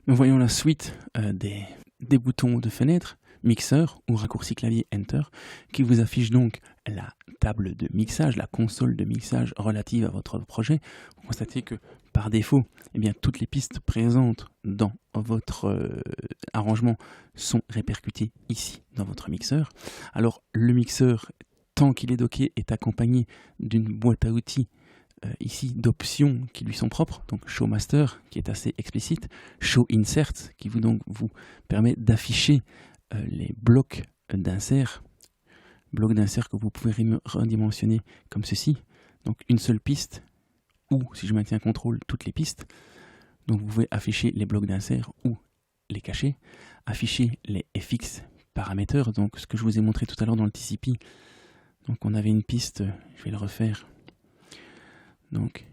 Nous voyons la suite des boutons de fenêtre, mixeur ou raccourci clavier Enter, qui vous affiche donc la table de mixage, la console de mixage relative à votre projet. Vous constatez que par défaut, eh bien, toutes les pistes présentes dans votre arrangement sont répercutées ici dans votre mixeur. Alors le mixeur, tant qu'il est docké, est accompagné d'une boîte à outils ici d'options qui lui sont propres, donc Show Master qui est assez explicite, Show Insert qui vous permet d'afficher les blocs d'insert que vous pouvez redimensionner comme ceci, donc une seule piste, ou si je maintiens CTRL, toutes les pistes. Donc vous pouvez afficher les blocs d'insert ou les cacher, afficher les FX paramètres, donc ce que je vous ai montré tout à l'heure dans le TCP. Donc on avait une piste, je vais le refaire. Donc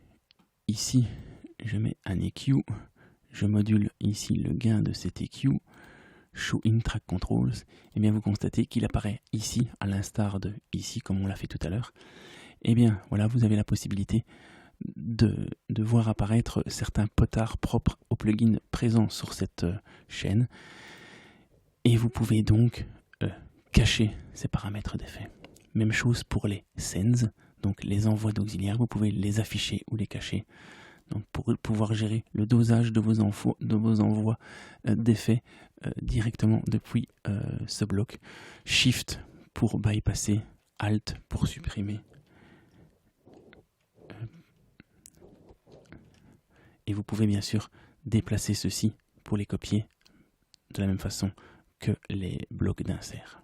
ici, je mets un EQ, je module ici le gain de cet EQ, Show in Track Controls, et bien vous constatez qu'il apparaît ici, à l'instar de ici, comme on l'a fait tout à l'heure. Et bien voilà, vous avez la possibilité de voir apparaître certains potards propres au plugin présent sur cette chaîne, et vous pouvez donc cacher ces paramètres d'effet. Même chose pour les sends, donc les envois d'auxiliaires, vous pouvez les afficher ou les cacher. Donc pour pouvoir gérer le dosage de vos envois d'effets directement depuis ce bloc. Shift pour bypasser, Alt pour supprimer. Et vous pouvez bien sûr déplacer ceci pour les copier de la même façon que les blocs d'insert.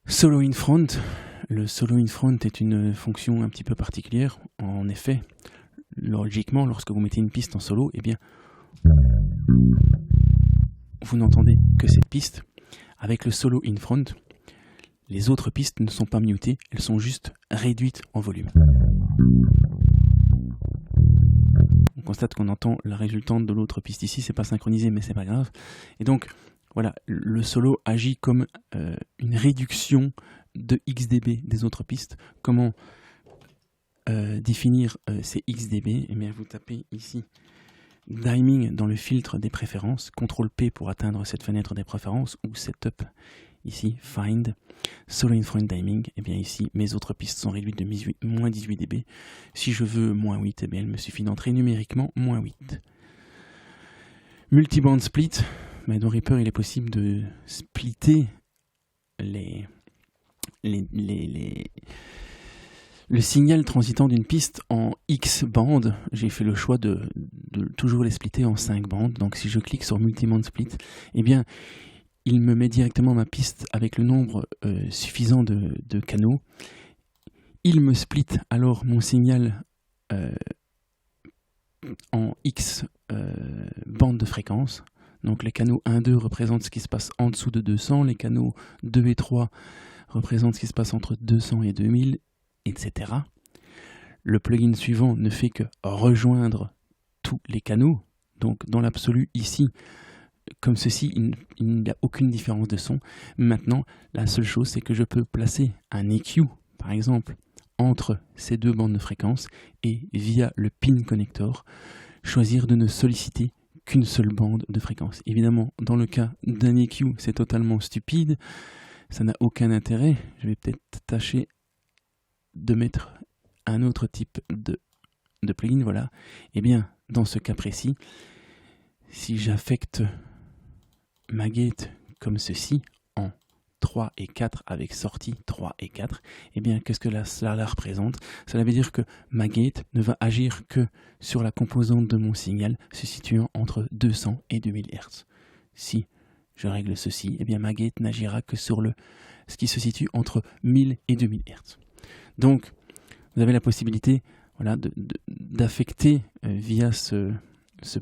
Solo in front. Le solo in front est une fonction un petit peu particulière. En effet, logiquement, lorsque vous mettez une piste en solo, eh bien, vous n'entendez que cette piste. Avec le solo in front, les autres pistes ne sont pas mutées, elles sont juste réduites en volume. On constate qu'on entend la résultante de l'autre piste ici, c'est pas synchronisé, mais c'est pas grave. Et donc, voilà, le solo agit comme une réduction de XDB des autres pistes. Comment définir ces XDB? Eh bien, vous tapez ici Diming dans le filtre des préférences, CTRL P pour atteindre cette fenêtre des préférences, ou Setup, ici Find, Solo in Front Diming. Et bien ici, mes autres pistes sont réduites de moins 18 dB. Si je veux moins 8, eh bien, il me suffit d'entrer numériquement moins 8. Multiband Split. Mais dans Reaper, il est possible de splitter le signal transitant d'une piste en X bandes. J'ai fait le choix de toujours les splitter en 5 bandes. Donc si je clique sur Multiband Split, eh bien, il me met directement ma piste avec le nombre suffisant de canaux. Il me split alors mon signal en X bandes de fréquence. Donc les canaux 1, 2 représentent ce qui se passe en dessous de 200, les canaux 2 et 3 représentent ce qui se passe entre 200 et 2000, etc. Le plugin suivant ne fait que rejoindre tous les canaux. Donc dans l'absolu ici, comme ceci, il n'y a aucune différence de son. Maintenant, la seule chose, c'est que je peux placer un EQ, par exemple, entre ces deux bandes de fréquence et via le pin connector, choisir de ne solliciter qu'une seule bande de fréquence. Évidemment, dans le cas d'un EQ, c'est totalement stupide, ça n'a aucun intérêt. Je vais peut-être tâcher de mettre un autre type de plugin, voilà. Et bien, dans ce cas précis, si j'affecte ma gate comme ceci, en 3 et 4 avec sortie 3 et 4, et bien qu'est-ce que cela représente? Cela veut dire que ma gate ne va agir que sur la composante de mon signal se situant entre 200 et 2000 Hz. Si je règle ceci, et bien ma gate n'agira que sur ce qui se situe entre 1000 et 2000 Hz. Donc vous avez la possibilité, voilà, d'affecter via ce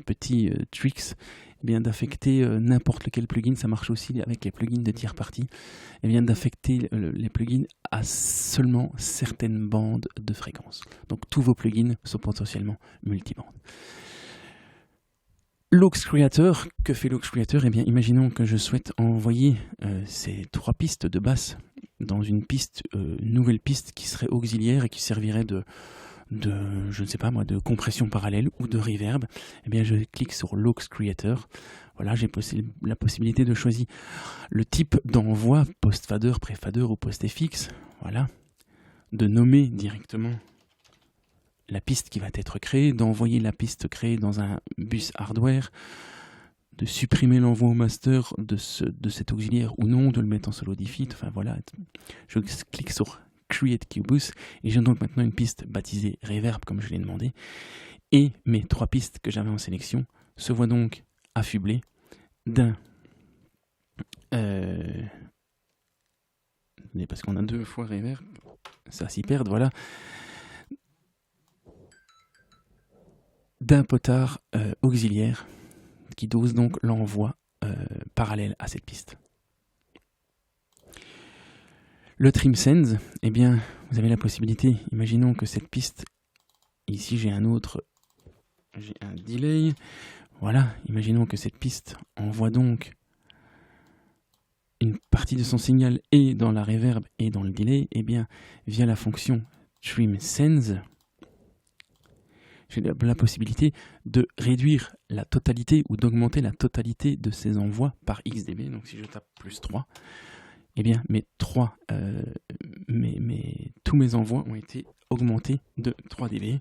petit tricks, eh bien d'affecter n'importe lequel plugin. Ça marche aussi avec les plugins de tiers parties, eh bien d'affecter les plugins à seulement certaines bandes de fréquence. Donc tous vos plugins sont potentiellement multibandes. L'aux Creator, que fait l'aux Creator? Eh bien imaginons que je souhaite envoyer ces 3 pistes de basse dans une piste, nouvelle piste qui serait auxiliaire et qui servirait je ne sais pas moi, de compression parallèle ou de reverb, eh bien je clique sur Aux Creator. Voilà, j'ai la possibilité de choisir le type d'envoi, post-fader, pré-fader ou post-FX. Voilà, de nommer directement la piste qui va être créée, d'envoyer la piste créée dans un bus hardware, de supprimer l'envoi au master de cet auxiliaire ou non, de le mettre en solo defeat. Enfin voilà, je clique sur Create QBoost et j'ai donc maintenant une piste baptisée Reverb comme je l'ai demandé. Et mes 3 pistes que j'avais en sélection se voient donc affublées d'un... parce qu'on a 2 fois Reverb, ça s'y perd, voilà. D'un potard auxiliaire qui dose donc l'envoi parallèle à cette piste. Le Trim Sends, eh bien, vous avez la possibilité, imaginons que cette piste, ici j'ai un delay, voilà, imaginons que cette piste envoie donc une partie de son signal et dans la reverb et dans le delay, eh bien, via la fonction Trim Sends, j'ai la possibilité de réduire la totalité ou d'augmenter la totalité de ces envois par XDB. Donc si je tape +3, eh bien tous mes envois ont été augmentés de 3 dB.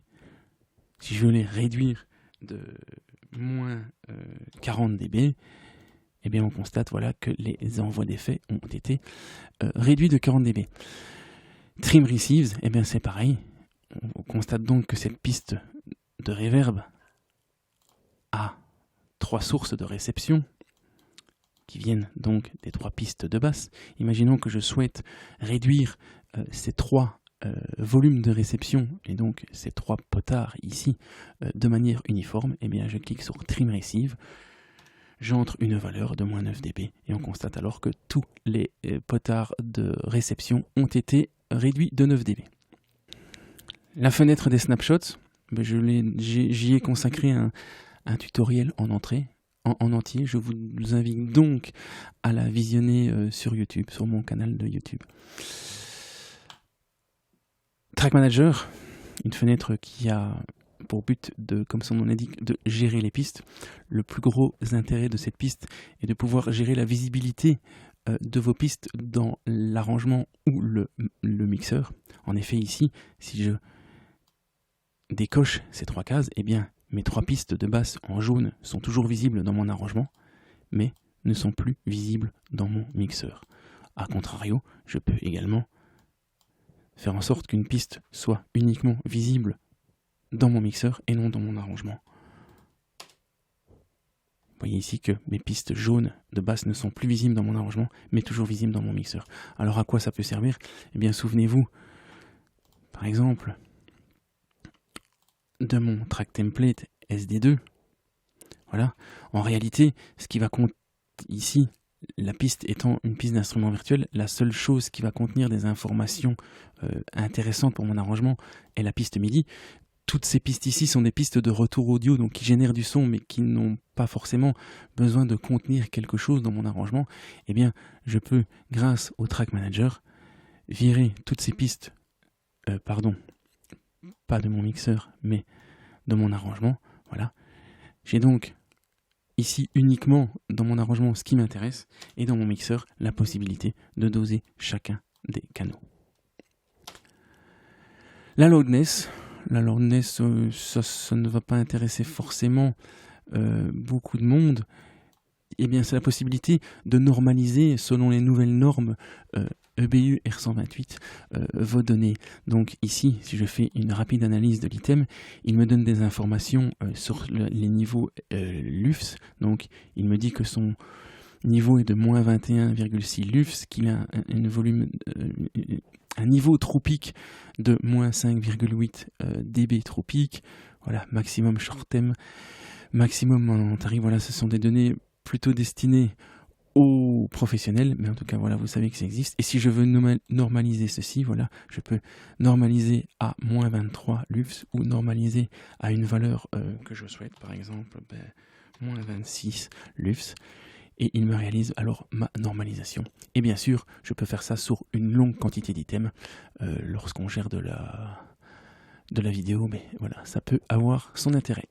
Si je veux les réduire de moins 40 dB, eh bien on constate voilà, que les envois d'effets ont été réduits de 40 dB. Trim Receives, eh bien c'est pareil. On constate donc que cette piste de reverb a 3 sources de réception qui viennent donc des 3 pistes de basse. Imaginons que je souhaite réduire ces 3 volumes de réception et donc ces 3 potards ici de manière uniforme. Eh bien je clique sur Trim Receive, j'entre une valeur de moins 9 dB et on constate alors que tous les potards de réception ont été réduits de 9 dB. La fenêtre des snapshots, j'y ai consacré un tutoriel en entrée, en entier. Je vous invite donc à la visionner sur YouTube, sur mon canal de YouTube. Track Manager, une fenêtre qui a pour but de, comme son nom l'indique, de gérer les pistes. Le plus gros intérêt de cette piste est de pouvoir gérer la visibilité de vos pistes dans l'arrangement ou le mixeur. En effet, ici, si je décoche ces 3 cases, eh bien mes 3 pistes de basse en jaune sont toujours visibles dans mon arrangement, mais ne sont plus visibles dans mon mixeur. A contrario, je peux également faire en sorte qu'une piste soit uniquement visible dans mon mixeur et non dans mon arrangement. Vous voyez ici que mes pistes jaunes de basse ne sont plus visibles dans mon arrangement, mais toujours visibles dans mon mixeur. Alors à quoi ça peut servir? Eh bien souvenez-vous, par exemple, de mon track template SD2. Voilà. En réalité, ce qui va compter ici, la piste étant une piste d'instrument virtuel, la seule chose qui va contenir des informations intéressantes pour mon arrangement est la piste MIDI. Toutes ces pistes ici sont des pistes de retour audio, donc qui génèrent du son, mais qui n'ont pas forcément besoin de contenir quelque chose dans mon arrangement. Eh bien, je peux, grâce au Track Manager, virer toutes ces pistes, pas de mon mixeur, mais de mon arrangement. Voilà. J'ai donc ici uniquement dans mon arrangement ce qui m'intéresse et dans mon mixeur la possibilité de doser chacun des canaux. La loudness, ça ne va pas intéresser forcément beaucoup de monde. Eh bien, c'est la possibilité de normaliser selon les nouvelles normes EBU R128 vos données. Donc ici, si je fais une rapide analyse de l'item, il me donne des informations sur les niveaux LUFS. Donc il me dit que son niveau est de moins 21,6 LUFS, qu'il a un niveau tropique de moins 5,8 dB tropique. Voilà, maximum short term, maximum en tarif. Voilà, ce sont des données plutôt destinées aux professionnels, mais en tout cas, voilà, vous savez que ça existe. Et si je veux normaliser ceci, voilà, je peux normaliser à moins 23 LUFS ou normaliser à une valeur que je souhaite, par exemple, moins 26 LUFS. Et il me réalise alors ma normalisation. Et bien sûr, je peux faire ça sur une longue quantité d'items lorsqu'on gère de de la vidéo, mais voilà, ça peut avoir son intérêt.